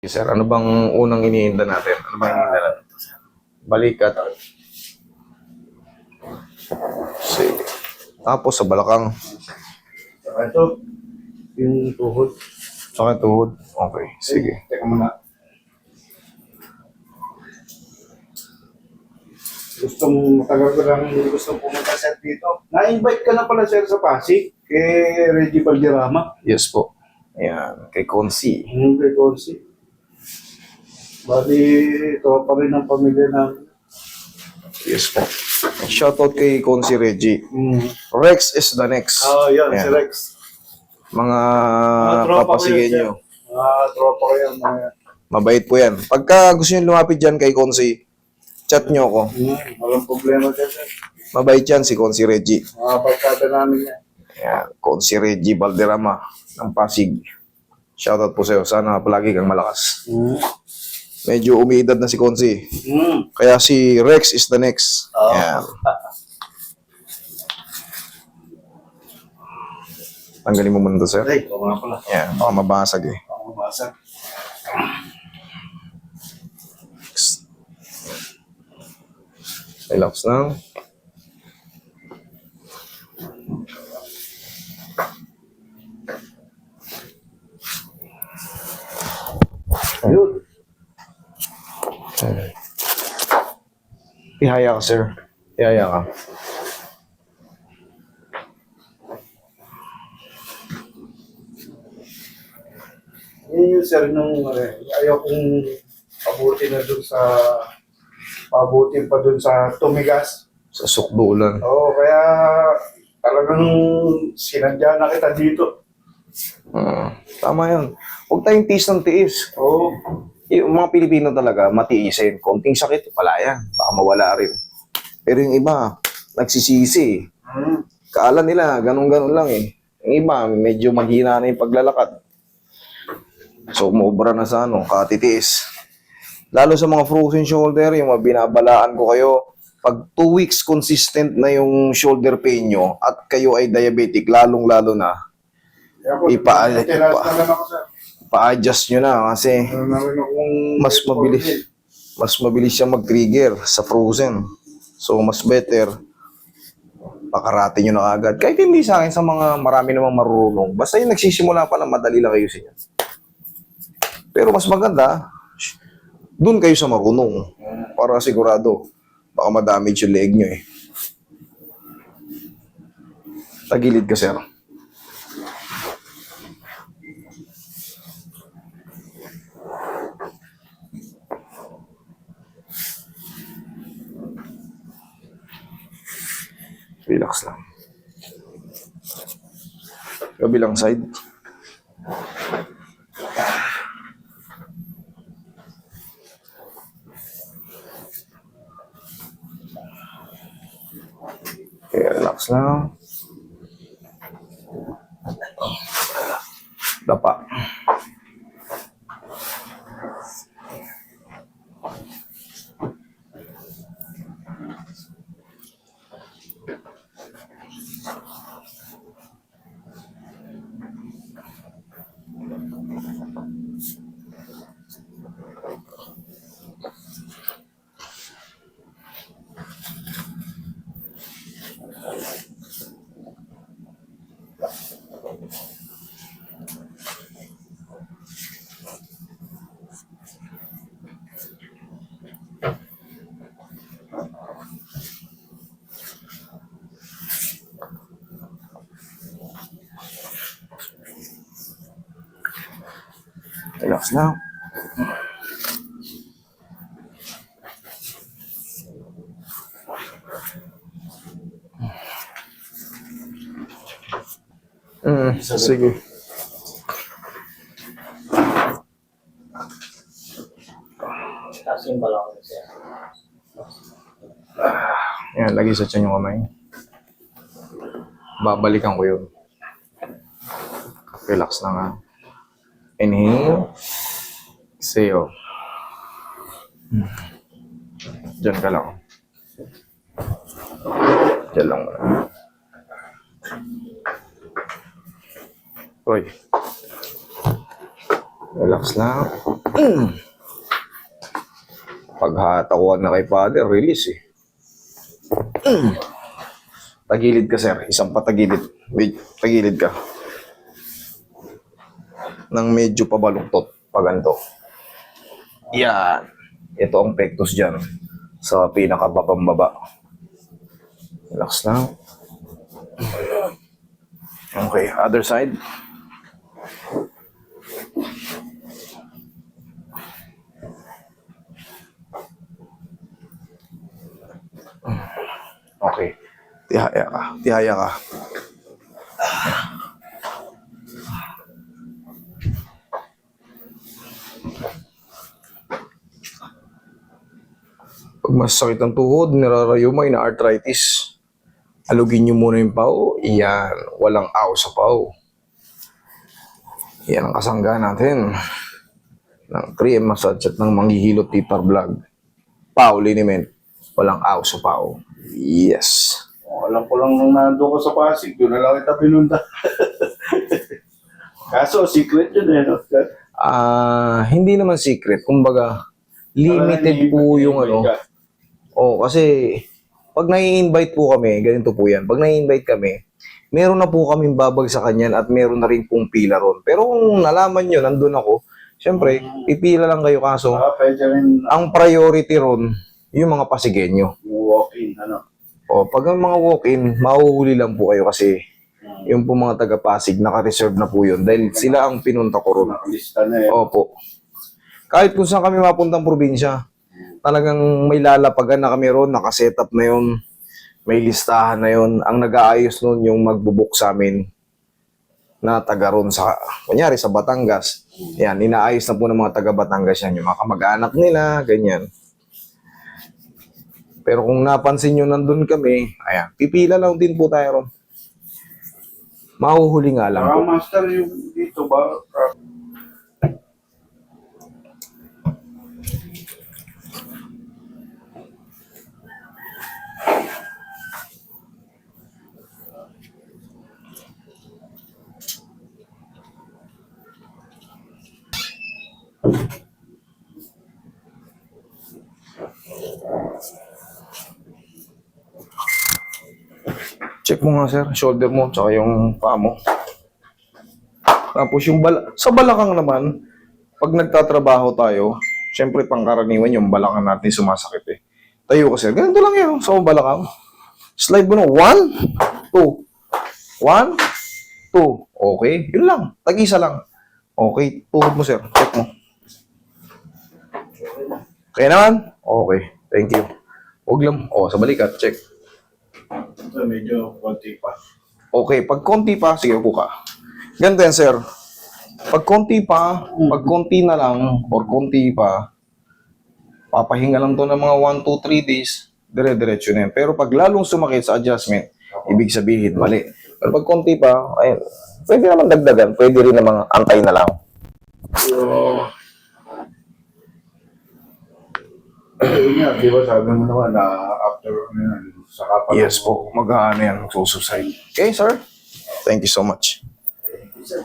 Sir, ano bang unang iniinda natin? Ano bang iniinda natin? Balikat. Sige. Tapos sa balakang. Saka ito, yung tuhod. Saka tuhod. Okay, sige. Teka muna. Matagal ko lang gustong pumunta sir dito. Na-invite ka na pala sir sa Pasig kay Reggie Valderrama. Yes po. Ayan, kay Consi. Kay Consi. Bali, ito pa rin ang pamilya ng... Yes po. Shoutout kay Consi Reggie. Mm. Rex is the next. Yan, Ayan. si Rex. Mga tropa ko papasigay yan, sir. nyo. Tropa ko yan. Mabait po yan. Pagka gusto nyo lumapit dyan kay Consi, chat nyo ako. Walang problema sir. Mabait yan si Consi Reggie. Mga barkada namin yan. Ayan, Consi Reggie Valderrama ng Pasig. Shoutout po sa'yo. Sana palagi kang malakas. Medyo umiidad na si Consi. Kaya si Rex is the next. Ayan. Tanggalin mo muna ito, sir. Ay, oo nga pala. Ayan, baka mabasag eh. Ako mabasa. Relax lang. Ayun. Ihaya ka, sir. Ihaya ka. Yun yung sir nung ayaw kong pabuti na dun sa pabuti pa dun sa tumigas. Sa sukdulan. Oo, kaya talagang sinadya na kita dito. Tama yun. Huwag tayong tiis ng tiis. Oo. Yung mga Pilipino talaga, matiisin. Konting sakit, wala yan. Baka mawala rin. Pero yung iba, nagsisisi. Kaala nila, ganun-ganun lang eh. Yung iba, medyo mahina na yung paglalakad. So, umubra na sa katitiis. Lalo sa mga frozen shoulder, yung mga binabalaan ko kayo, pag 2 weeks consistent na yung shoulder pain nyo at kayo ay diabetic, lalong-lalo na, pa-adjust nyo na kasi mas mabilis siya mag-trigger sa frozen. So, mas better, pakarate nyo na agad. Kahit hindi sa akin, sa mga marami namang marunong. Basta yung nagsisimula pa lang, madali lang kayo siya. Pero mas maganda, dun kayo sa marunong. Para sigurado, baka madamage yung leg nyo eh. Tagilid ka, sir. Relax lang. Kabilang side. Okay, relax lang. Dapa. Relax lang. Sige. Yan, lagi sa tiyan yung kamay. Babalikan ko yun. Relax lang ha. Inhale. Exhale. Diyan ka lang. Diyan lang muna. Hoy. Relax lang. Paghatakuan na kay father, release eh. Tagilid ka, sir. Isang patagilid. Wait, tagilid ka. Nang medyo pabaluktot. Paganto. Yan. Ito ang pectus dyan. Sa pinakababang baba. Relax lang. Okay, other side. Okay. Tihaya ka. Tihaya ka. Pag masakit ang tuhod, nirarayumay na arthritis. Alugin nyo muna yung pao. Iyan. Walang aw sa pao. Yan ang kasangga natin. Ng cream massage at ng manghihilot tipar vlog. Pao liniment. Walang aw sa pao. Yes. Alam ko lang nung nando ko sa Pasig, doon na lang kita pinunta. Kaso, secret yun eh. No? Hindi naman secret. Kumbaga, limited po yung ano. Kasi pag nai-invite po kami, ganito po yan. Pag nai-invite kami, meron na po kaming babagsakan yan at meron na rin pong pila ron. Pero kung nalaman nyo, nandun ako, syempre, pipila lang kayo kaso. Pwede rin Ang priority ron, yung mga Pasigenyo. yung walk-in, ano. Pag ang mga walk-in, mahuhuli lang po kayo kasi yung po mga taga-Pasig, naka-reserve na po yun dahil sila ang pinunta ko ron. Nakalista na eh. Opo. Kahit kung saan kami mapuntang probinsya, talagang may lalapagan na kami ron, nakasetup na yun, may listahan na yun. Ang nag-aayos nun yung magbubuk sa amin na taga ron sa, kunyari sa Batangas. Yan, inaayos na po ng mga taga Batangas yan, yung mga kamag-anak nila, ganyan. Pero kung napansin nyo nandun kami, ayan, pipila lang din po tayo ron. Mahuhuli nga lang po. Master, yung dito ba? Check mo nga sir, shoulder mo, tsaka yung paa mo. Tapos yung sa balakang naman, pag nagtatrabaho tayo, syempre pangkaraniwan yung balakang natin sumasakit eh. Tayo ka sir, ganito lang yan, sa balakang. Slide mo na, 1, 2, 1, 2. Okay, yun lang, tag-isa lang. Okay, tuhod mo sir, check mo. Okay naman? Okay, thank you. Huwag lang, sa balikat, check. Ito, medyo konti pa. Okay, pag konti pa, sige, upo ka. Ganito yan, sir. Pag konti pa, pag konti na lang, or konti pa, papahinga lang to ng mga 1, 2, 3 days, dire-diretso na yan. Pero pag lalong sumakit sa adjustment, ibig sabihin, mali. Pero pag konti pa, ayun, pwede naman dagdagan, pwede rin namang antay na lang. So, yun nga, di ba sabi mo naman na after saka pa. Yes po, mag-aano yan, magsusubside. Okay, sir? Thank you so much. Sir.